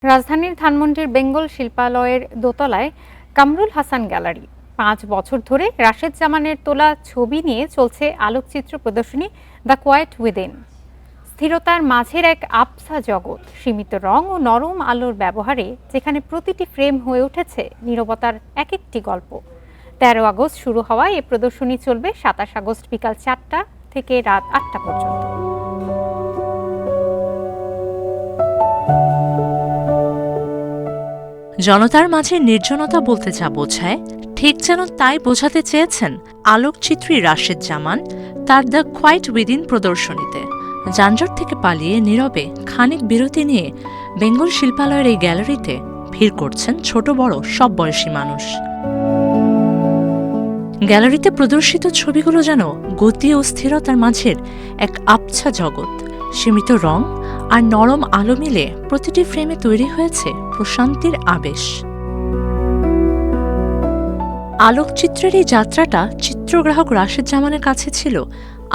রাজধানীর ধানমন্ডির বেঙ্গল শিল্পালয়ের দোতলায় কামরুল হাসান গ্যালারি ৫ বছর ধরে রাশেদ জামানের তোলা ছবি নিয়ে চলছে আলোকচিত্র প্রদর্শনী দ্য কোয়াইট উইদিন। স্থিরতার মাঝের এক আবছা জগৎ, সীমিত রং ও নরম আলোর ব্যবহারে যেখানে প্রতিটি ফ্রেম হয়ে উঠেছে নীরবতার এক একটি গল্প। ১৩ আগস্ট শুরু হওয়া এ প্রদর্শনী চলবে ২৭ আগস্ট বিকাল ৪টা থেকে রাত ৮টা পর্যন্ত। জনতার মাঝে নির্জনতা বলতে যা বোঝায়, ঠিক যেন তাই বোঝাতে চেয়েছেন আলোকচিত্রী রাশেদ জামান তার দ্য কোয়াইট উইদিন প্রদর্শনীতে। যানজট থেকে পালিয়ে নীরবে খানিক বিরতি নিয়ে বেঙ্গল শিল্পালয়ের এই গ্যালারিতে ভিড় করছেন ছোট বড় সব বয়সী মানুষ। গ্যালারিতে প্রদর্শিত ছবিগুলো যেন গতি ও স্থিরতার মাঝের এক আবছা জগৎ। সীমিত রং আর নরম আলো মিলে প্রতিটি ফ্রেমে তৈরি হয়েছে প্রশান্তির আবেশ। আলোকচিত্রের এই যাত্রাটা চিত্রগ্রাহক রাশেদ জামানের কাছে ছিল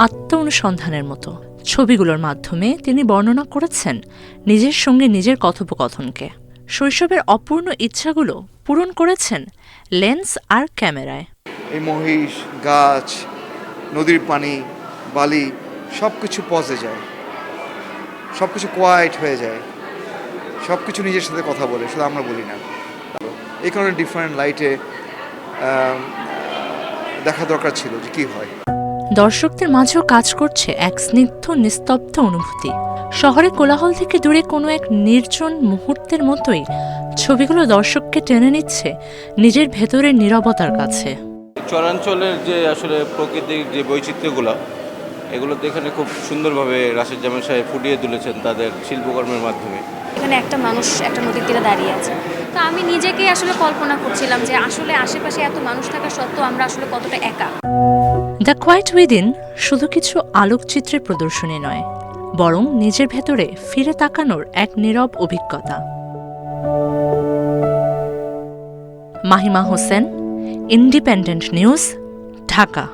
আত্ম অনুসন্ধানের মতো। ছবিগুলোর মাধ্যমে তিনি বর্ণনা করেছেন নিজের সঙ্গে নিজের কথোপকথনকে। শৈশবের অপূর্ণ ইচ্ছাগুলো পূরণ করেছেন লেন্স আর ক্যামেরায়। এই মহিষ, গাছ, নদীর পানি, বালি সব কিছু পজে যায়, সব কিছু কোয়াইট হয়ে যায়, সব কিছু নিজের সাথে কথা বলে, শুধু আমরা বলি না। এই কারণে ডিফারেন্ট লাইটে দেখা দরকার ছিল যে কী হয়। দর্শকদের মাঝেও কাজ করছে এক স্নিগ্ধ নিস্তব্ধ অনুভূতি। শহরে কোলাহল থেকে দূরে কোনো এক নির্জন মুহূর্তের মতোই ছবিগুলো দর্শককে টেনে নিচ্ছে নিজের ভেতরের নীরবতার কাছে। চরাঞ্চলের যে আসলে প্রকৃতির যে বৈচিত্র্যগুলো, এগুলো এখানে খুব সুন্দরভাবে রাশেদ জামান সাহেব ফুটিয়ে তুলেছেন তাদের শিল্পকর্মের মাধ্যমে। এখানে একটা মানুষ একটা নদীর তীরে দাঁড়িয়ে আছে, তো আমি নিজেকেই আসলে কল্পনা করছিলাম যে আসলে আশেপাশে এত মানুষ থাকা সত্ত্বেও আমরা আসলে কতটা একা। দ্য কোয়াইট উইদিন শুধু কিছু আলোকচিত্রের প্রদর্শনী নয়, বরং নিজের ভেতরে ফিরে তাকানোর এক নীরব অভিজ্ঞতা। Mahima Hossain, independent news, Dhaka.